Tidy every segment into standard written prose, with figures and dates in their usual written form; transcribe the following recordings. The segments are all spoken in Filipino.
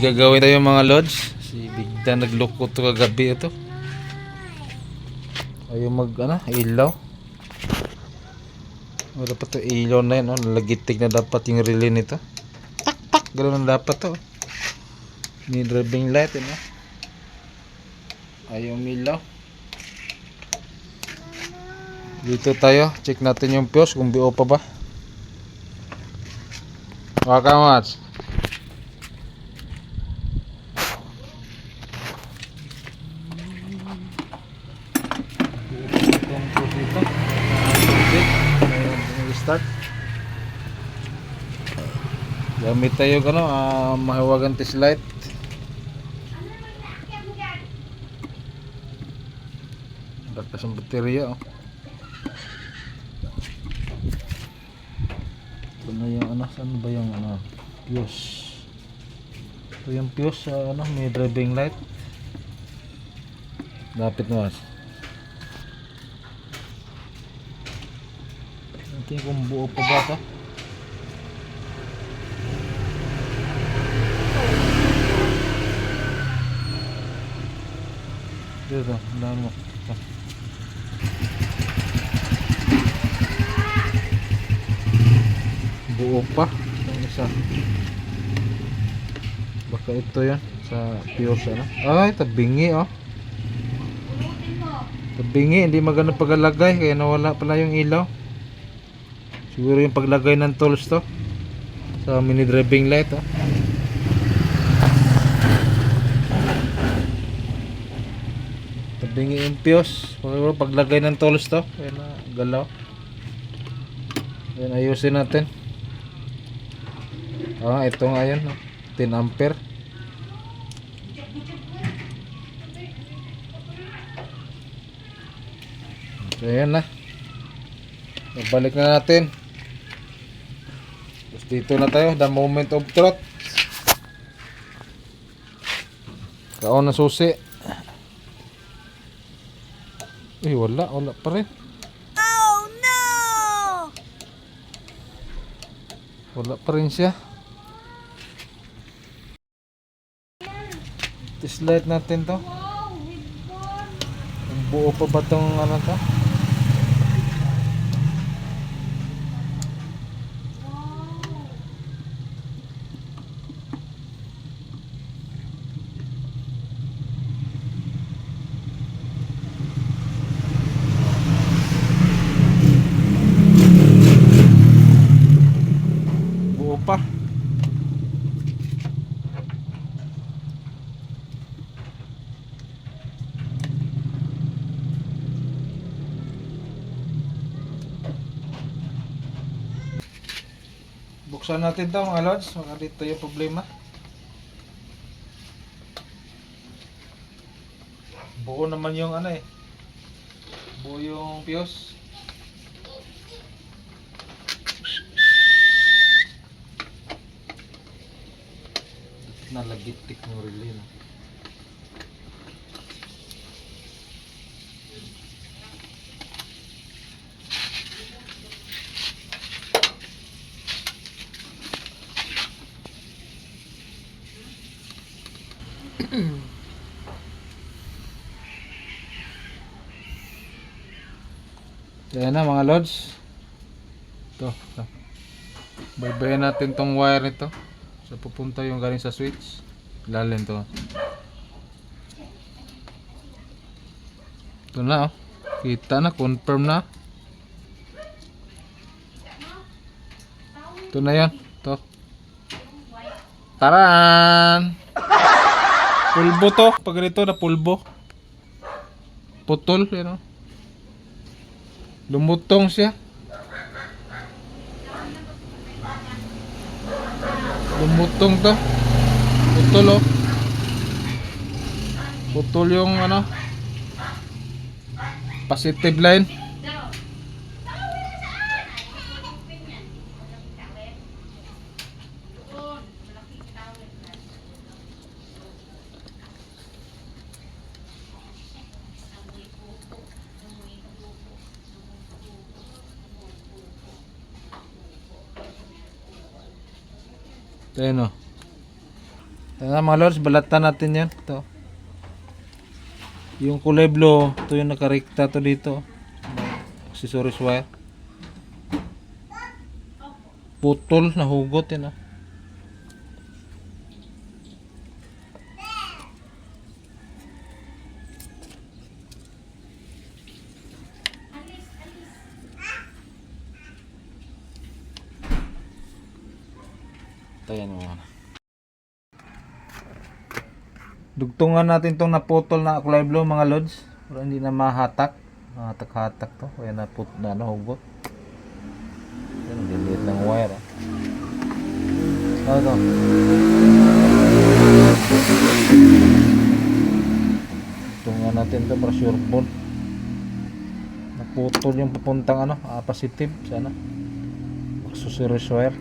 gagawin tayo mga lods. Si Bigdan naglukot to kagabi ito. Ayaw mag ilaw. Wala pa to ilaw na yun, nalagitig na dapat yung relay nito. Tak, ganoon na dapat to. May driving light, ayaw umilaw. Dito tayo, check natin yung fuse kung buo pa ba. Wakamas. Start. Gamit tayo mahiwagan test light. Batas ang baterya. Ito na yung saan ba yung fuse? Ito yung fuse sa may driving light. Lapit na mas. Natin kung buo pa ba ito. Dito, dahan mo. Buo pa ang isa. Baka ito yan sa fuse Ay, tabingi Tabingi, hindi maganda paglalagay kaya nawala pala yung ilaw. Siguro yung paglagay ng tools to sa mini driving light Tabingi yung fuse. Siguro paglagay ng tools to kaya na galaw. Yan, ayusin natin. Ito nga yan 10 ampere. So yan na. Balik na natin. Tapos dito na tayo, the moment of truth. Kaon na susi. Wala pa rin. Oh no! Wala pa rin siya. Test light natin to. Kung buo pa ba tong to? Buo pa. Buksan natin to mga lods. Baka dito yung problema. Buo naman yung buo yung fuse. Nalagitik ng relay Ayan na mga lods. Ito. Baybayin natin tong wire nito. So pupunta yung galing sa switch. Lalim to. Ito na Kita na, confirm na. Ito na yan. Ito. Taran! Pulbo to. Pag ganito na pulbo. Putol. Lumutong siya. Lumutong to. Putol Putol yung positive line. Ayan Ito na mga lords, balatan natin yan. Ito. Yung kulay blue, ito yung nakarekta to dito. Accessories wire. Putol, nahugot yun. Tayan mo. Dugtungan natin tong naputol na kulay blue mga lods. Para hindi na mahatak. Mahatak-hatak to. Kaya na nahugot. Yan, diliit ng wire. Ano to? Dugtungan natin to para sure ball. Naputol yung papuntang positive sana. Accessories wire.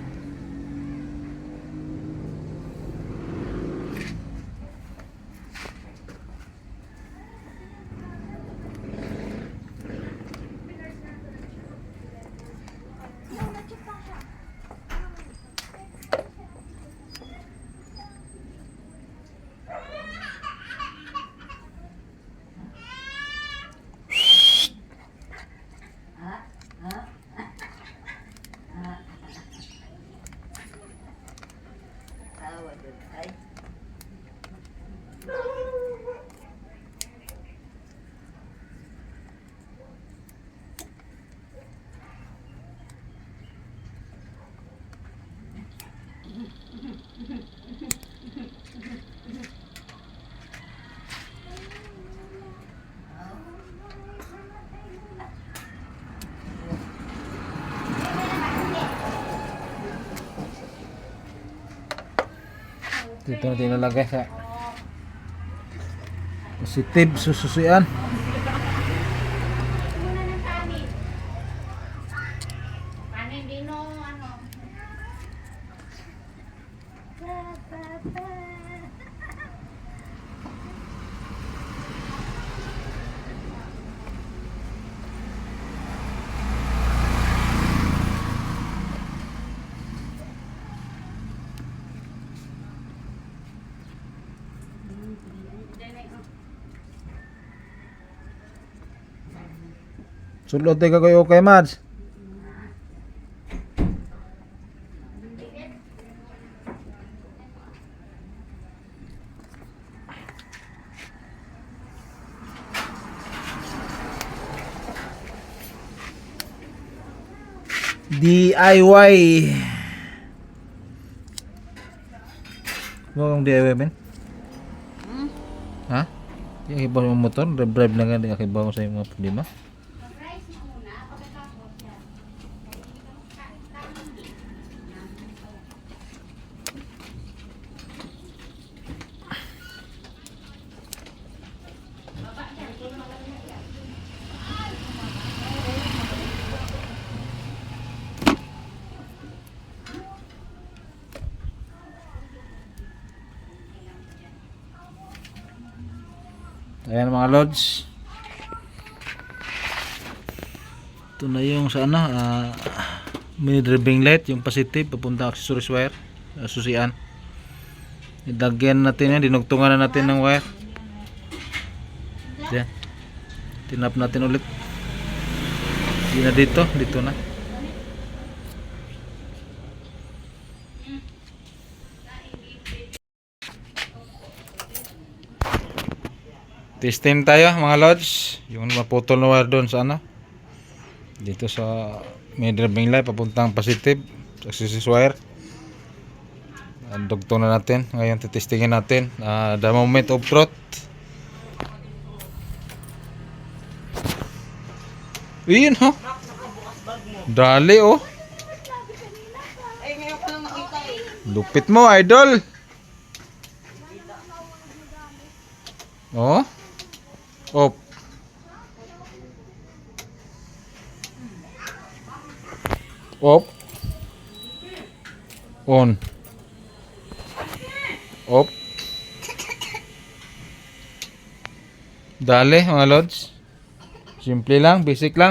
Dito natin ilalagay sa positive sususian. Sulod tayo kayo okay, Mads? DIY. Mo ang DIY men? Ha? Yung iba yung motor, drive lang nga akibaw sa mga problema. Ayan mga lods. Ito na yung sa may driving light, yung positive papunta accessories wire, susian. Idagyan natin yan, dinugtungan na natin ng wire. Yan. Tinap natin ulit. Hindi na dito na. Testing tayo mga lods. Yung maputol na wire doon sa dito sa may driving light papuntang positive accessories wire. Dugtong na natin. Ngayon titestingin natin the moment of truth. Iyon ho. Dali oh. Lupit mo idol. Oh. Off. Off. On. Off. Dali mga lods. Simple lang, basic lang.